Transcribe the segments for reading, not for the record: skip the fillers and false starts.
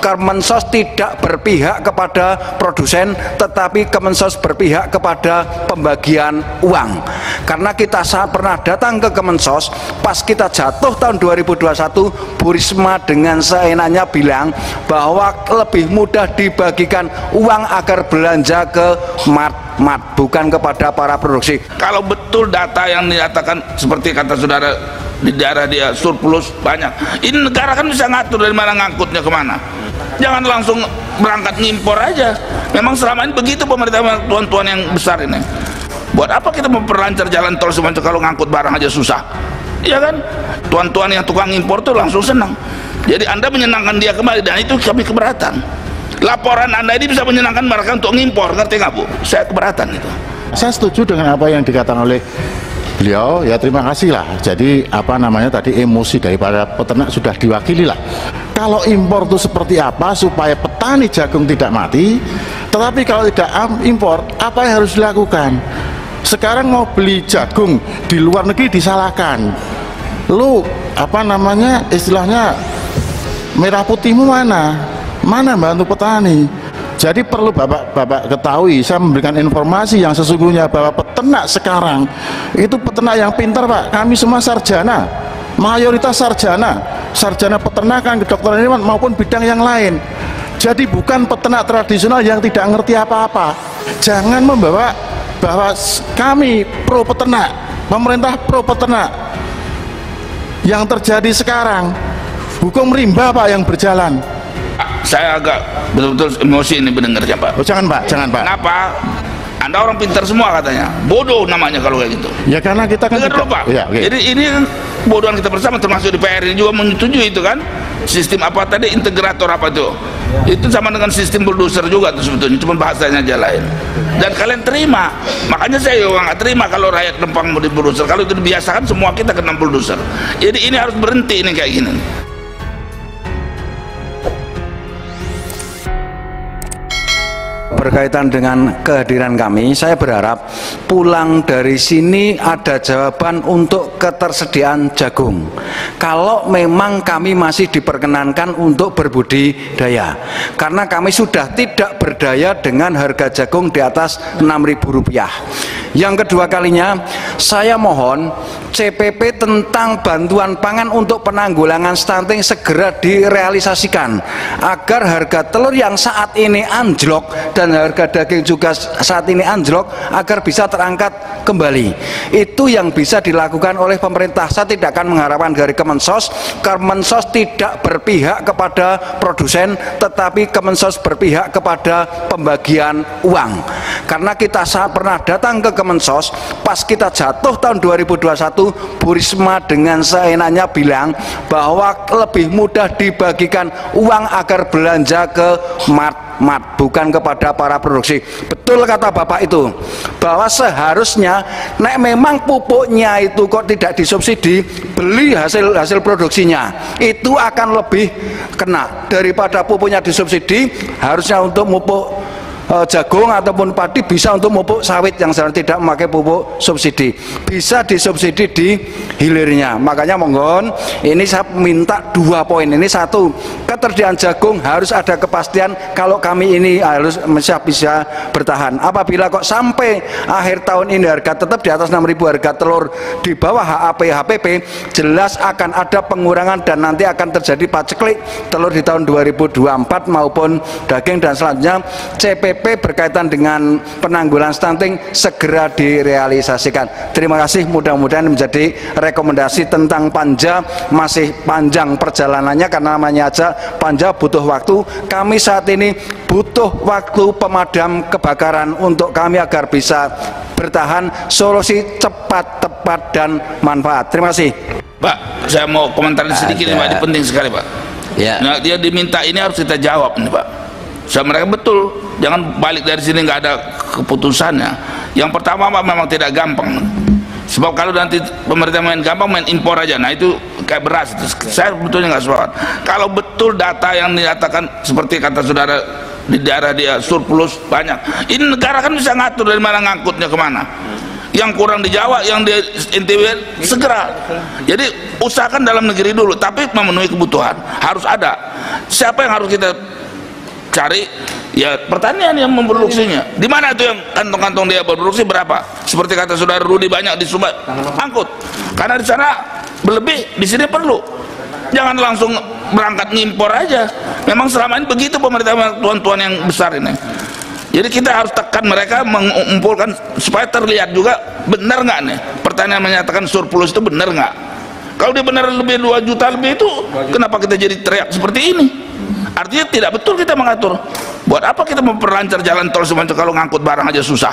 Kemensos tidak berpihak kepada produsen, tetapi Kemensos berpihak kepada pembagian uang. Karena kita saat pernah datang ke Kemensos, pas kita jatuh tahun 2021, Bu Risma dengan seenaknya bilang bahwa lebih mudah dibagikan uang agar belanja ke mat, bukan kepada para produksi. Kalau betul data yang dinyatakan seperti kata saudara, di daerah dia surplus banyak, ini negara kan bisa ngatur dari mana ngangkutnya kemana. Jangan langsung berangkat ngimpor aja. Memang selama ini begitu pemerintah tuan-tuan yang besar ini. Buat apa kita memperlancar jalan tol semuanya kalau ngangkut barang aja susah? Iya kan? Tuan-tuan yang tukang impor tuh langsung senang. Jadi Anda menyenangkan dia kembali, dan itu kami keberatan. Laporan Anda ini bisa menyenangkan mereka untuk ngimpor, ngerti nggak Bu? Saya keberatan itu. Saya setuju dengan apa yang dikatakan oleh beliau, ya terima kasih lah. Jadi apa namanya tadi, emosi daripada peternak sudah diwakili lah. Kalau impor itu seperti apa supaya petani jagung tidak mati, tetapi kalau tidak impor, apa yang harus dilakukan? Sekarang mau beli jagung di luar negeri disalahkan. Lu apa namanya istilahnya, merah putihmu mana? Mana bantu petani? Jadi perlu bapak ketahui, saya memberikan informasi yang sesungguhnya bahwa peternak sekarang itu peternak yang pintar Pak. Kami semua sarjana, mayoritas sarjana peternakan, kedokteran hewan maupun bidang yang lain. Jadi bukan peternak tradisional yang tidak ngerti apa-apa. Jangan membawa bahwa kami pro peternak, pemerintah pro peternak. Yang terjadi sekarang hukum rimba Pak yang berjalan. Saya agak betul-betul emosi ini mendengarnya Pak. Oh, jangan Pak. Kenapa? Anda orang pintar semua katanya. Bodoh namanya kalau kayak gitu. Ya karena kita kan dengar dulu Pak. Ya, okay. Jadi ini kan bodohan kita bersama, termasuk DPR ini juga menyetujui itu kan. Sistem apa tadi, integrator apa itu? Itu sama dengan sistem bulldozer juga tuh sebetulnya, cuma bahasanya aja lain. Dan kalian terima. Makanya saya juga nggak terima kalau rakyat numpang di bulldozer. Kalau itu dibiasakan semua kita kena bulldozer. Jadi ini harus berhenti ini kayak gini. Berkaitan dengan kehadiran kami, saya berharap pulang dari sini ada jawaban untuk ketersediaan jagung. Kalau memang kami masih diperkenankan untuk berbudidaya, karena kami sudah tidak berdaya dengan harga jagung di atas Rp6.000. Yang kedua kalinya, saya mohon CPP tentang bantuan pangan untuk penanggulangan stunting segera direalisasikan agar harga telur yang saat ini anjlok dan harga daging juga saat ini anjlok agar bisa terangkat kembali. Itu yang bisa dilakukan oleh pemerintah. Saya tidak akan mengharapkan dari Kemensos. Kemensos tidak berpihak kepada produsen, tetapi Kemensos berpihak kepada pembagian uang. Karena kita saat pernah datang ke Kemensos, pas kita jatuh tahun 2021, Bu Risma dengan seenaknya bilang bahwa lebih mudah dibagikan uang agar belanja ke mat, bukan kepada para produksi. Betul kata Bapak itu, bahwa seharusnya nek memang pupuknya itu kok tidak disubsidi, beli hasil produksinya, itu akan lebih kena daripada pupuknya disubsidi. Harusnya untuk pupuk jagung ataupun padi bisa untuk pupuk sawit yang sebenarnya tidak memakai pupuk subsidi, bisa disubsidi di hilirnya. Makanya mohon, ini saya minta 2 poin. Ini satu, ketersediaan jagung harus ada kepastian kalau kami ini harus bisa bertahan. Apabila kok sampai akhir tahun ini harga tetap di atas 6.000, harga telur di bawah HAP HPP, jelas akan ada pengurangan dan nanti akan terjadi paceklik telur di tahun 2024 maupun daging. Dan selanjutnya CPP berkaitan dengan penanggulangan stunting segera direalisasikan. Terima kasih, mudah-mudahan menjadi rekomendasi tentang panja. Masih panjang perjalanannya karena namanya aja panja butuh waktu. Kami saat ini butuh waktu pemadam kebakaran untuk kami agar bisa bertahan. Solusi cepat, tepat, dan manfaat. Terima kasih Pak. Saya mau komentar sedikit Pak, ini penting sekali Pak. Ya. Nah, dia diminta ini harus kita jawab nih Pak. Mereka betul, jangan balik dari sini nggak ada keputusannya. Yang pertama Pak, memang tidak gampang. Sebab kalau nanti pemerintah main gampang, main impor aja, nah itu kayak beras. Saya betulnya nggak sepakat. Kalau betul data yang dinyatakan seperti kata saudara, di daerah dia surplus banyak, ini negara kan bisa ngatur dari mana ngangkutnya kemana. Yang kurang di Jawa, yang di NTB segera. Jadi usahakan dalam negeri dulu, tapi memenuhi kebutuhan harus ada. Siapa yang harus kita cari ya pertanian yang memproduksinya. Di mana tuh yang kantong-kantong dia berproduksi berapa? Seperti kata saudara Rudi, banyak di Sumba angkut. Karena di sana berlebih, di sini perlu. Jangan langsung berangkat ngimpor aja. Memang selama ini begitu pemerintah tuan-tuan yang besar ini. Jadi kita harus tekan mereka, mengumpulkan supaya terlihat juga benar nggak nih pertanian menyatakan surplus itu benar nggak. Kalau dia benar lebih 2 juta lebih itu, kenapa kita jadi teriak seperti ini? Artinya tidak betul kita mengatur. Buat apa kita memperlancar jalan tol semacam kalau ngangkut barang aja susah,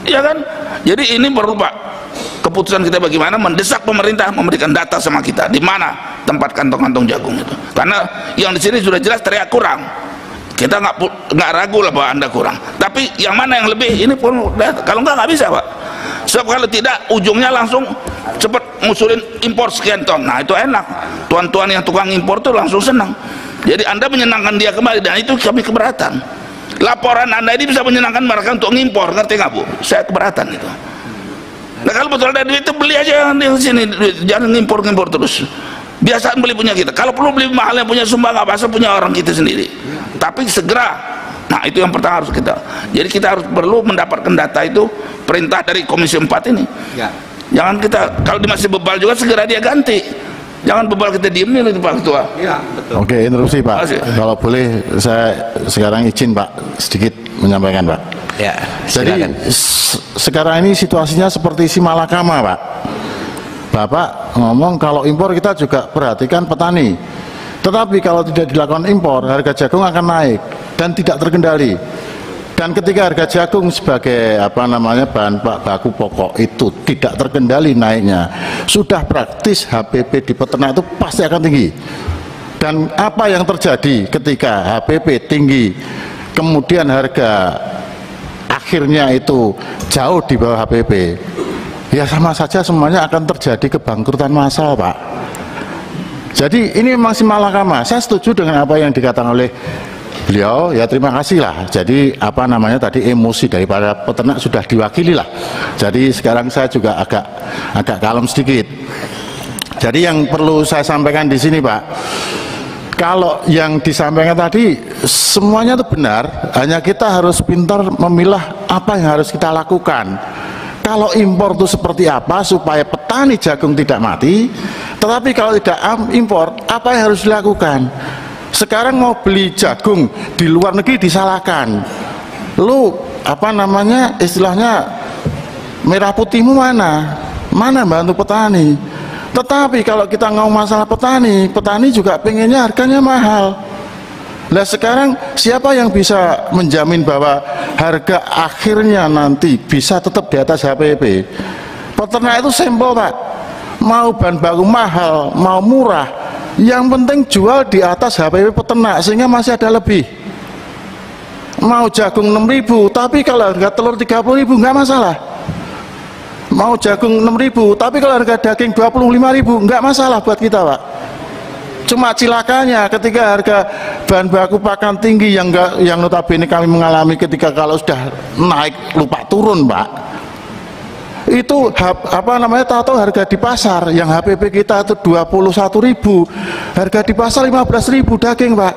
iya kan? Jadi ini perlu Pak, keputusan kita bagaimana mendesak pemerintah memberikan data sama kita di mana tempat kantong-kantong jagung itu. Karena yang di sini sudah jelas teriak kurang. Kita nggak ragu lah bahwa Anda kurang. Tapi yang mana yang lebih ini pun kalau nggak bisa Pak. Sebab kalau tidak ujungnya langsung cepat ngusulin impor sekian ton. Nah itu enak. Tuan-tuan yang tukang impor tuh langsung senang. Jadi Anda menyenangkan dia kembali, dan itu kami keberatan. Laporan Anda ini bisa menyenangkan mereka untuk ngimpor, ngerti nggak Bu? Saya keberatan itu. Nah kalau betul ada duit itu beli aja di sini, jangan ngimpor-ngimpor terus. Biasaan beli punya kita. Kalau perlu beli mahal yang punya Sumba, nggak apa-apa, punya orang kita sendiri. Tapi segera. Nah itu yang pertama harus kita. Jadi kita harus perlu mendapatkan data itu, perintah dari Komisi 4 ini. Ya. Jangan kita, kalau dia masih bebal juga segera dia ganti. Jangan bebal kita diem nih Pak Ketua. Ya, betul. Oke, interupsi Pak. Kalau boleh saya sekarang izin Pak sedikit menyampaikan Pak. Ya, silakan. Jadi sekarang ini situasinya seperti si malakama Pak. Bapak ngomong kalau impor kita juga perhatikan petani. Tetapi kalau tidak dilakukan impor, harga jagung akan naik dan tidak terkendali. Dan ketika harga jagung sebagai bahan baku pokok itu tidak terkendali naiknya, sudah praktis HPP di peternak itu pasti akan tinggi. Dan apa yang terjadi ketika HPP tinggi, kemudian harga akhirnya itu jauh di bawah HPP, ya sama saja semuanya akan terjadi kebangkrutan massal Pak. Jadi ini memang si malakama. Saya setuju dengan apa yang dikatakan oleh beliau, ya terima kasih lah. Jadi tadi emosi dari para peternak sudah diwakili lah. Jadi sekarang saya juga agak kalem sedikit. Jadi yang perlu saya sampaikan di sini Pak, kalau yang disampaikan tadi semuanya itu benar, hanya kita harus pintar memilah apa yang harus kita lakukan. Kalau impor itu seperti apa supaya petani jagung tidak mati, tetapi kalau tidak impor, apa yang harus dilakukan? Sekarang mau beli jagung di luar negeri disalahkan. Lu istilahnya merah putihmu mana? Mana bantu petani? Tetapi kalau kita ngomong masalah petani, petani juga pengennya harganya mahal. Nah sekarang siapa yang bisa menjamin bahwa harga akhirnya nanti bisa tetap di atas HPP? Peternak itu sampel Pak, mau bahan baku mahal, mau murah, yang penting jual di atas HPP peternak sehingga masih ada lebih. Mau jagung 6.000, tapi kalau harga telur 30.000 nggak masalah. Mau jagung 6.000, tapi kalau harga daging 25.000 nggak masalah buat kita Pak. Cuma cilakanya ketika harga bahan baku pakan tinggi yang notabene kami mengalami ketika kalau sudah naik lupa turun Pak, itu tahu harga di pasar yang HPP kita itu 21.000, harga di pasar 15.000 daging Pak.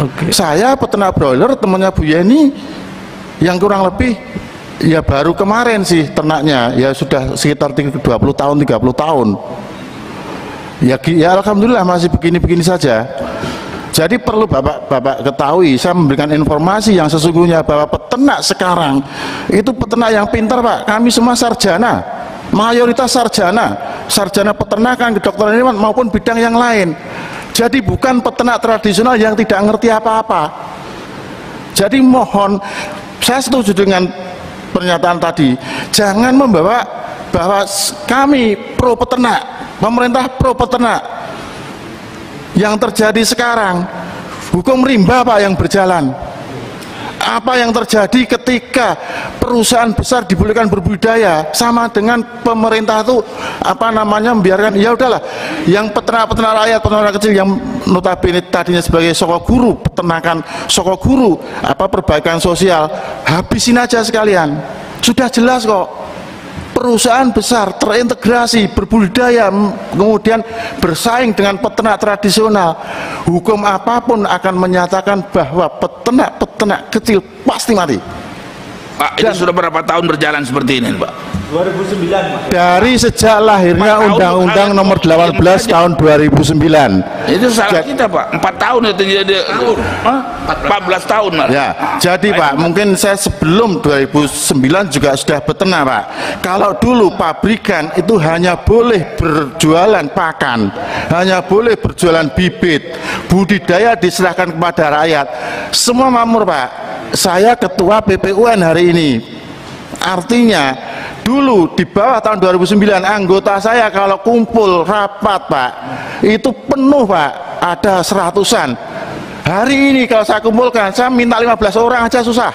Oke. Saya peternak broiler temannya Bu Yeni yang kurang lebih ya baru kemarin sih ternaknya, ya sudah sekitar 20 tahun 30 tahun. Ya alhamdulillah masih begini-begini saja. Jadi perlu Bapak ketahui, saya memberikan informasi yang sesungguhnya bahwa peternak sekarang itu peternak yang pintar Pak. Kami semua sarjana, mayoritas sarjana peternakan, kedokteran hewan maupun bidang yang lain. Jadi bukan peternak tradisional yang tidak ngerti apa-apa. Jadi mohon, saya setuju dengan pernyataan tadi, jangan membawa bahwa kami pro peternak, pemerintah pro peternak. Yang terjadi sekarang hukum rimba Pak yang berjalan. Apa yang terjadi ketika perusahaan besar dibolehkan berbudidaya, sama dengan pemerintah itu membiarkan, ya udahlah, yang peternak-peternak rakyat, peternak kecil yang notabene tadinya sebagai sokoguru, peternakan sokoguru, perbaikan sosial, habisin aja sekalian. Sudah jelas kok. perusahaan besar terintegrasi, berbudidaya, kemudian bersaing dengan peternak tradisional, hukum apapun akan menyatakan bahwa peternak kecil pasti mati. Pak, itu sudah berapa tahun berjalan seperti ini, Pak? 2009, Pak. Dari sejak lahirnya Undang-Undang Nomor 18 tahun 2009. Itu salah kita, Pak. 4 tahun itu jadi 14 tahun malah. Ya, jadi Pak, mungkin saya sebelum 2009 juga sudah beternak, Pak. Kalau dulu pabrikan itu hanya boleh berjualan pakan, hanya boleh berjualan bibit, budidaya diserahkan kepada rakyat. Semua makmur, Pak. Saya ketua PPUN hari ini. Artinya dulu di bawah tahun 2009 anggota saya kalau kumpul rapat, Pak, itu penuh, Pak, ada 100-an. Hari ini kalau saya kumpulkan, saya minta 15 orang aja susah.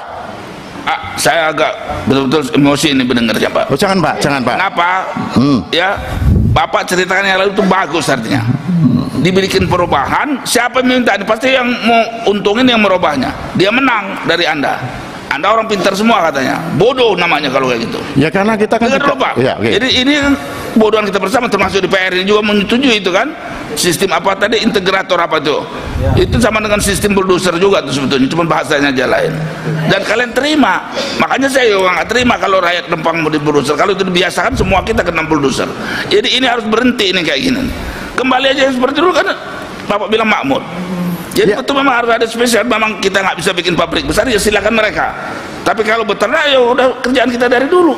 Saya agak betul-betul emosi ini mendengarnya, Pak. Oh, jangan, Pak, jangan, Pak. Kenapa? Ya, Bapak ceritakan yang lalu itu bagus artinya. Dibikin perubahan, siapa yang minta? Pasti yang mau untungin yang merubahnya. Dia menang dari Anda. Anda orang pintar semua katanya. Bodoh namanya kalau kayak gitu. Ya karena kita kan tidak, Pak. Ya, okay. Jadi ini kan bodohan kita bersama, termasuk di PR ini juga menyetujui itu kan. Sistem apa tadi, integrator apa itu? Ya. Itu sama dengan sistem bulldozer juga tuh sebetulnya, cuma bahasanya aja lain. Dan kalian terima. Makanya saya juga nggak terima kalau rakyat numpang mau di bulldozer. Kalau itu dibiasakan semua kita kena bulldozer. Jadi ini harus berhenti ini kayak gini. Kembali aja seperti dulu kan Bapak bilang makmur. Jadi itu memang harus ada spesial. Memang kita nggak bisa bikin pabrik besar, ya silakan mereka. Tapi kalau beternak ya udah kerjaan kita dari dulu.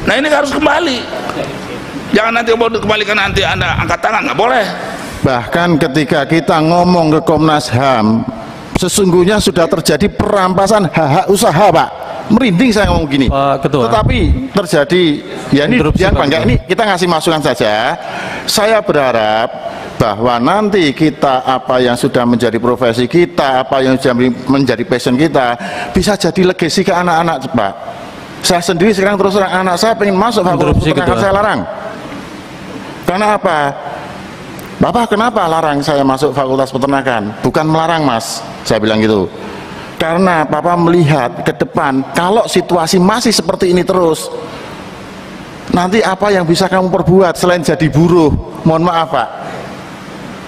Nah ini harus kembali. Jangan nanti mau kembalikan nanti Anda angkat tangan, nggak boleh. Bahkan ketika kita ngomong ke Komnas HAM, sesungguhnya sudah terjadi perampasan hak-hak usaha, Pak. Merinding saya ngomong gini, Pak Ketua. Tetapi terjadi, ya ini yang bangga, ini kita ngasih masukan saja. Saya berharap bahwa nanti kita apa yang sudah menjadi profesi kita, apa yang sudah menjadi passion kita, bisa jadi legasi ke anak-anak, Pak. Saya sendiri sekarang terus terang anak saya pengen masuk fakultas peternakan, saya larang. Karena apa? Bapak kenapa larang saya masuk fakultas peternakan? Bukan melarang, Mas, saya bilang gitu. Karena Papa melihat ke depan, kalau situasi masih seperti ini terus, nanti apa yang bisa kamu perbuat selain jadi buruh? Mohon maaf, Pak.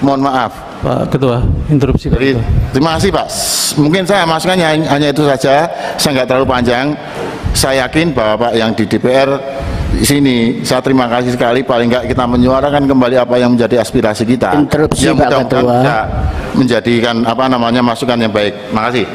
Mohon maaf, Pak Ketua. Interupsi, Pak Ketua. Terima kasih, Pak. Mungkin saya masukannya hanya itu saja. Saya nggak terlalu panjang. Saya yakin bahwa Pak yang di DPR di sini, saya terima kasih sekali. Paling nggak kita menyuarakan kembali apa yang menjadi aspirasi kita. Interupsi, yang Pak Ketua. menjadikan apa namanya masukan yang baik. Terima kasih.